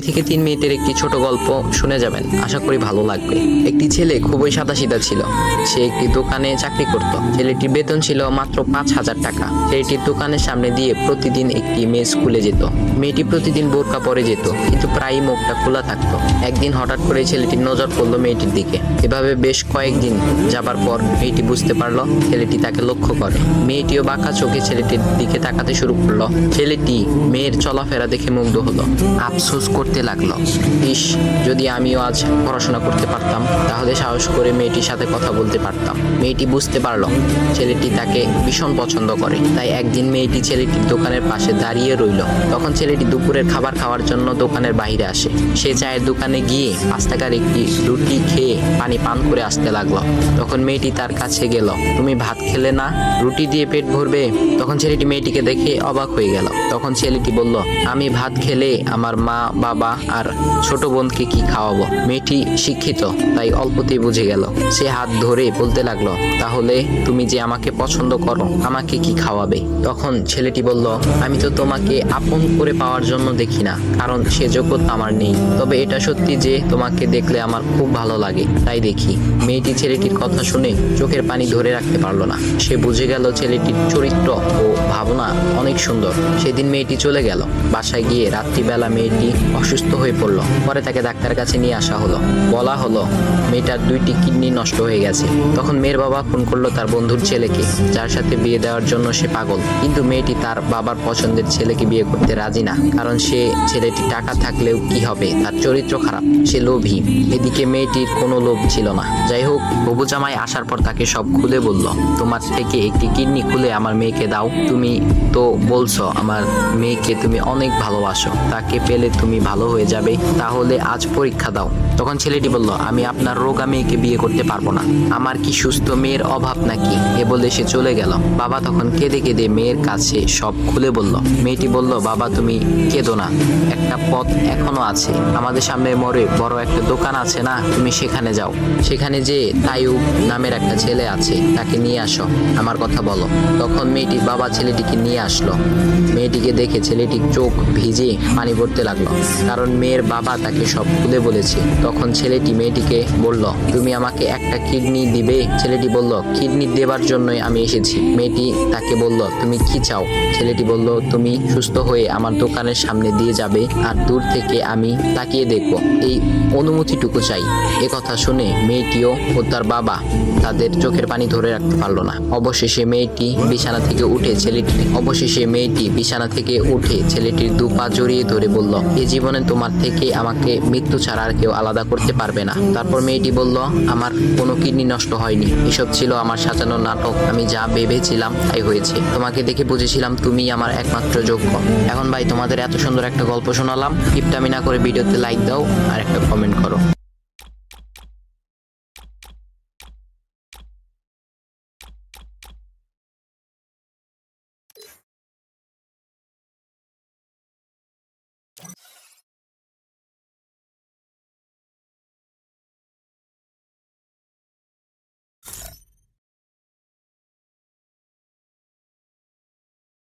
থেকে 3 মিনিটের একটি ছোট গল্প শুনে যাবেন, আশা করি ভালো লাগবে। একটি ছেলে খুবই সাদাসিধা ছিল। সে একটি দোকানে চাকরি করত। ছেলেটির বেতন ছিল মাত্র 5,000 টাকা। ছেলেটির দোকানের সামনে দিয়ে প্রতিদিন একটি মেয়ে স্কুলে যেত। মেয়েটি প্রতিদিন বোরকা পরে যেত, কিন্তু প্রায়ই মুখটা খোলা থাকতো। একদিন হঠাৎ করে ছেলেটির নজর পড়লো মেয়েটির দিকে। এভাবে বেশ কয়েকদিন যাবার পর মেয়েটি বুঝতে পারলো ছেলেটি তাকে লক্ষ্য করে। মেয়েটিও বাঁকা চোখে ছেলেটির দিকে তাকাতে শুরু করলো। ছেলেটি মেয়ের চলাফেরা দেখে মুগ্ধ হলো। আফসোস করতে লাগলো, ইস, যদি আমিও আজ পড়াশোনা করতে পারতাম, তাহলে সাহস করে মেয়েটির সাথে কথা বলতে পারতাম। মেয়েটি বুঝতে পারলো ছেলেটি তাকে ভীষণ পছন্দ করে। তাই একদিন মেয়েটি ছেলেটির দোকানের পাশে দাঁড়িয়ে রইল। তখন ছেলেটি দুপুরের খাবার খাওয়ার জন্য দোকানের বাইরে আসে। সে চায়ের দোকানে গিয়ে 5 টাকার একটি রুটি খেয়ে পানি পান করে আসতে লাগলো। তখন মেয়েটি তার কাছে গেল। তুমি ভাত খেলে না? রুটি দিয়ে পেট ভরবে? তখন ছেলেটি মেয়েটিকে দেখে অবাক হয়ে গেল। তখন ছেলেটি বলল, আমি ভাত খেলে আমার মা, বাবা আর ছোট বোনকে কি খাওয়াবো? মেয়েটি শিক্ষিত, তাই অল্পতেই বুঝে গেল। সে হাত ধরে বলতে লাগলো, তাহলে তুমি যে আমাকে পছন্দ করো, আমাকে কি খাওয়াবে? তখন ছেলেটি বলল, আমি তো তোমাকে আপন করে পাওয়ার জন্য দেখি না, কারণ সে যোগ্যতা আমার নেই। তবে এটা সত্যি যে তোমাকে দেখলে আমার খুব ভালো লাগে, তাই দেখি। মেয়েটি ছেলেটির কথা শুনে চোখের পানি ধরে রাখতে পারলো না। সে বুঝে গেল ছেলেটির চরিত্র ও ভাবনা অনেক সুন্দর। সেদিন মেয়েটি চলে গেল। বাসায় গিয়ে রাত্রিবেলা মেয়েটি অসুস্থ হয়ে পড়লো। পরে তাকে ডাক্তারের কাছে নিয়ে আসা হলো। বলা হলো মেয়েটার 2টি কিডনি নষ্ট হয়ে গেছে। তখন মেয়ের বাবা ফোন করলো তার বন্ধুর ছেলেকে, যার সাথে বিয়ে দেওয়ার জন্য সে পাগল। কিন্তু মেয়েটি তার বাবার পছন্দের ছেলেকে বিয়ে করতে রাজি না, কারণ সে ছেলেটি টাকা থাকলেও কি হবে, তার চরিত্র খারাপ, সে লোভী। এদিকে মেয়েটির কোনো লোভ ছিল না। যাই হোক, হবু জামাই আসার পর তাকে সব খুলে বলল, তোমার থেকে একটি কিডনি খুলে আমার মেয়েকে দাও। তুমি তো বলছো আমার মেয়েকে তুমি অনেক ভালোবাসো, তাকে পেলে তুমি ভালো হয়ে যাবে, তাহলে আজ পরীক্ষা দাও। তখন ছেলেটি বলল, আমি আপনার রোগা মেয়েকে বিয়ে করতে পারবো না, আমার কি সুস্থ মেয়ের অভাব নাকি? এ বলে সে চলে গেল। বাবা তখন কেঁদে কেঁদে মেয়ের কাছে সব খুলে বলল। মেয়েটি বলল, বাবা তুমি কেঁদো না, একটা পথ এখনো আছে, আমাদের সামনে মোড়ে বড় একটা দোকান আছে না, তুমি সেখানে যাও। সেখানে যে তাইয়ুব নামের একটা ছেলে আছে, তাকে নিয়ে আসো, আমার কথা বলো। তখন মেয়েটির বাবা ছেলেটিকে নিয়ে আসলো। মেয়েটিকে দেখে ছেলেটির চোখ ভিজে পানি পড়তে লাগলো, কারণ মেয়ের বাবা তাকে সব খুলে বলেছে। তখন ছেলেটি মেয়েটিকে বলল, তুমি আমাকে একটা কিডনি দিবে? ছেলেটি বলল, কিডনি দেবার জন্যই আমি এসেছি। মেয়েটি তাকে বলল, তুমি কি চাও? ছেলেটি বলল, তুমি সুস্থ হয়ে আমার দোকানের সামনে দিয়ে যাবে, আর দূর থেকে আমি তাকিয়ে দেখব, এই অনুমতিটুকু চাই। এ কথা শুনে মেয়েটিও ও তার বাবা তাদের চোখের পানি ধরে রাখতে পারলো না। অবশেষে মেয়েটি বিছানা থেকে উঠে ছেলেটির 2 পা জড়িয়ে ধরে বলল, এই জীবনে তোমার থেকে আমাকে মৃত্যু ছাড়া আর কেউ আলাদা করতে পারবে না। তারপর মেয়েটি বলল, আমার কোনো কিডনি নষ্ট হয়নি, এসব ছিল আমার সাজানো নাটক, আমি যা ভেবেছিলাম তাই হয়েছে। তোমাকে দেখে বুঝেছিলাম তুমি আমার একমাত্র যোগ্য। এখন ভাই, তোমাদের এত সুন্দর একটা গল্প শোনালাম, কিপটামি না করে ভিডিওতে লাইক দাও আর একটা কমেন্ট করো।